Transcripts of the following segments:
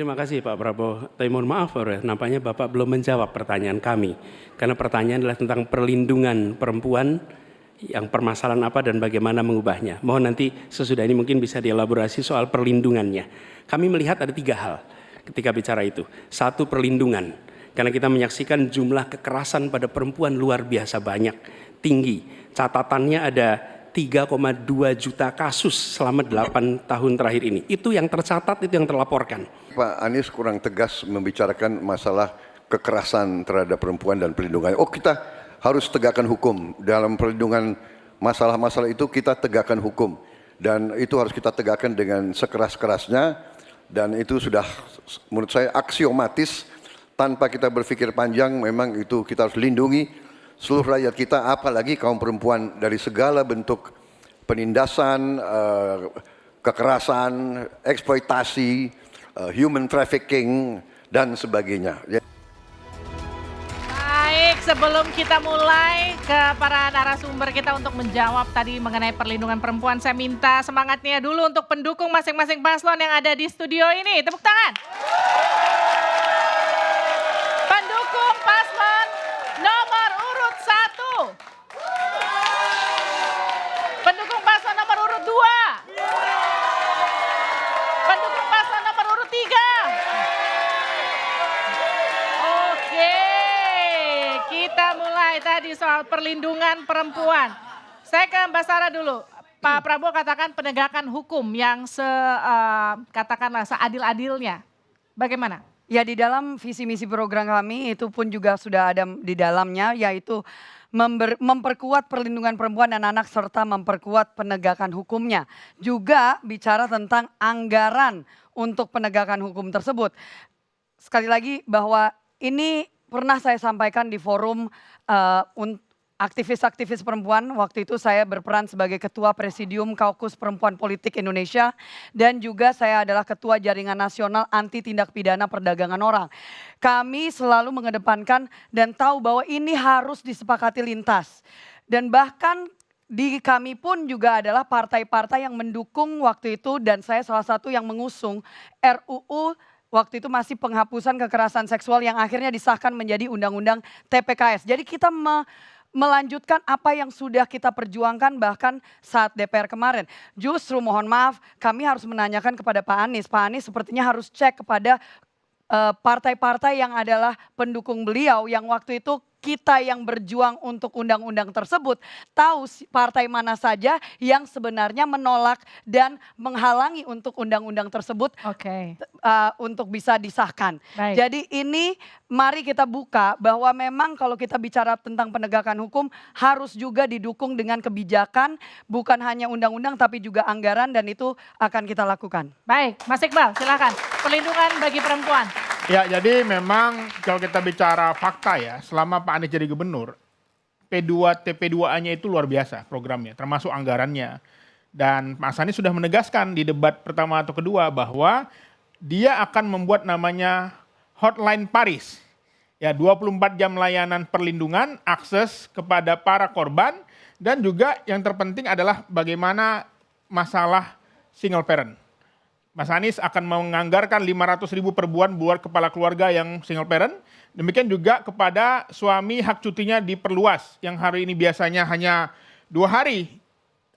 Terima kasih Pak Prabowo. Tapi mohon maaf, nampaknya Bapak belum menjawab pertanyaan kami. Karena pertanyaan adalah tentang perlindungan perempuan, yang permasalahan apa dan bagaimana mengubahnya. Mohon nanti sesudah ini mungkin bisa dielaborasi soal perlindungannya. Kami melihat ada 3 hal ketika bicara itu. 1, perlindungan. Karena kita menyaksikan jumlah kekerasan pada perempuan luar biasa banyak, tinggi. Catatannya ada 3,2 juta kasus selama 8 tahun terakhir ini. Itu yang tercatat, itu yang terlaporkan. Pak Anies kurang tegas membicarakan masalah kekerasan terhadap perempuan dan perlindungan. Oh, kita harus tegakkan hukum. Dalam perlindungan masalah-masalah itu kita tegakkan hukum. Dan itu harus kita tegakkan dengan sekeras-kerasnya. Dan itu sudah menurut saya aksiomatis. Tanpa kita berpikir panjang, memang itu kita harus lindungi seluruh rakyat kita, apalagi kaum perempuan dari segala bentuk penindasan, kekerasan, eksploitasi, human trafficking, dan sebagainya. Baik, sebelum kita mulai ke para narasumber kita untuk menjawab tadi mengenai perlindungan perempuan, saya minta semangatnya dulu untuk pendukung masing-masing paslon yang ada di studio ini. Tepuk tangan. Pendukung paslon nomor urut 1. Pendukung paslon nomor urut 2. Pendukung paslon nomor urut 3. Oke, kita mulai tadi soal perlindungan perempuan. Saya ke Mbak Sarah dulu. Pak Prabowo katakan penegakan hukum yang katakanlah seadil-adilnya. Bagaimana? Ya, di dalam visi misi program kami itu pun juga sudah ada di dalamnya, yaitu memperkuat perlindungan perempuan dan anak serta memperkuat penegakan hukumnya. Juga bicara tentang anggaran untuk penegakan hukum tersebut. Sekali lagi bahwa ini pernah saya sampaikan di forum aktivis-aktivis perempuan. Waktu itu saya berperan sebagai Ketua Presidium Kaukus Perempuan Politik Indonesia. Dan juga saya adalah Ketua Jaringan Nasional Anti Tindak Pidana Perdagangan Orang. Kami selalu mengedepankan dan tahu bahwa ini harus disepakati lintas. Dan bahkan di kami pun juga adalah partai-partai yang mendukung waktu itu. Dan saya salah satu yang mengusung RUU waktu itu masih penghapusan kekerasan seksual yang akhirnya disahkan menjadi Undang-Undang TPKS. Jadi kita melanjutkan apa yang sudah kita perjuangkan bahkan saat DPR kemarin. Justru mohon maaf kami harus menanyakan kepada Pak Anies. Pak Anies sepertinya harus cek kepada partai-partai yang adalah pendukung beliau yang waktu itu kita yang berjuang untuk undang-undang tersebut tahu partai mana saja yang sebenarnya menolak dan menghalangi untuk undang-undang tersebut untuk bisa disahkan. Baik. Jadi ini mari kita buka bahwa memang kalau kita bicara tentang penegakan hukum harus juga didukung dengan kebijakan, bukan hanya undang-undang tapi juga anggaran, dan itu akan kita lakukan. Baik, Mas Iqbal silakan. Perlindungan bagi perempuan. Ya, jadi memang kalau kita bicara fakta ya, selama Pak Anies jadi gubernur, TP2A-nya itu luar biasa programnya, termasuk anggarannya. Dan Mas Anies sudah menegaskan di debat pertama atau kedua bahwa dia akan membuat namanya Hotline Paris. Ya, 24 jam layanan perlindungan, akses kepada para korban, dan juga yang terpenting adalah bagaimana masalah single parent. Mas Anies akan menganggarkan 500.000 per bulan buat kepala keluarga yang single parent. Demikian juga kepada suami hak cutinya diperluas. Yang hari ini biasanya hanya 2 hari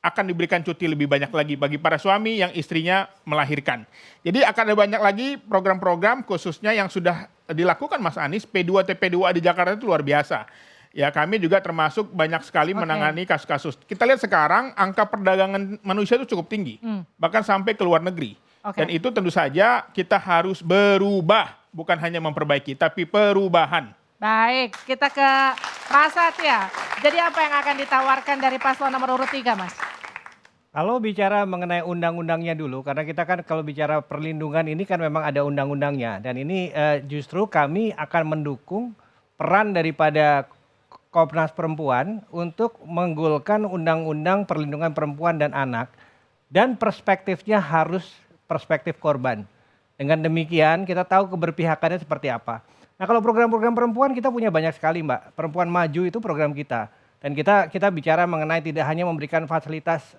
akan diberikan cuti lebih banyak lagi bagi para suami yang istrinya melahirkan. Jadi akan ada banyak lagi program-program khususnya yang sudah dilakukan Mas Anies. P2 TP2A di Jakarta itu luar biasa. Ya, kami juga termasuk banyak sekali menangani kasus-kasus. Kita lihat sekarang angka perdagangan manusia itu cukup tinggi. Bahkan sampai ke luar negeri. Dan itu tentu saja kita harus berubah, bukan hanya memperbaiki, tapi perubahan. Baik, kita ke Mas Satya. Jadi apa yang akan ditawarkan dari paslon nomor urut 3, Mas? Kalau bicara mengenai undang-undangnya dulu, karena kita kan kalau bicara perlindungan ini kan memang ada undang-undangnya. Dan ini justru kami akan mendukung peran daripada Komnas Perempuan untuk menggolkan undang-undang perlindungan perempuan dan anak. Dan perspektifnya harus perspektif korban. Dengan demikian kita tahu keberpihakannya seperti apa. Nah, kalau program-program perempuan kita punya banyak sekali, Mbak. Perempuan Maju itu program kita. Dan kita bicara mengenai tidak hanya memberikan fasilitas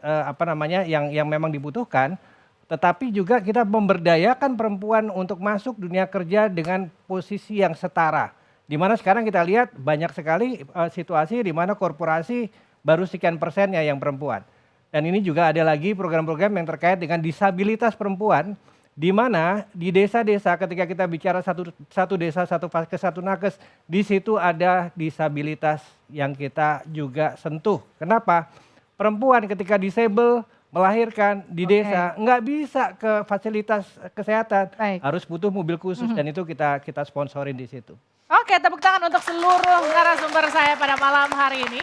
yang memang dibutuhkan, tetapi juga kita memberdayakan perempuan untuk masuk dunia kerja dengan posisi yang setara. Di mana sekarang kita lihat banyak sekali situasi di mana korporasi baru sekian persennya yang perempuan. Dan ini juga ada lagi program-program yang terkait dengan disabilitas perempuan, di mana di desa-desa ketika kita bicara satu desa, satu vaskes, satu nakes, di situ ada disabilitas yang kita juga sentuh. Kenapa? Perempuan ketika disable melahirkan di desa nggak bisa ke fasilitas kesehatan, harus butuh mobil khusus dan itu kita sponsorin di situ. Oke, tepuk tangan untuk seluruh narasumber saya pada malam hari ini.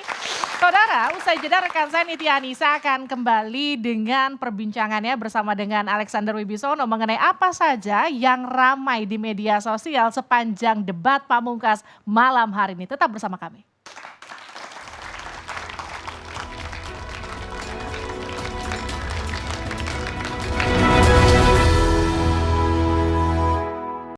Saudara, usai jeda rekan saya Niti Anissa akan kembali dengan perbincangannya bersama dengan Alexander Wibisono mengenai apa saja yang ramai di media sosial sepanjang debat pamungkas malam hari ini. Tetap bersama kami.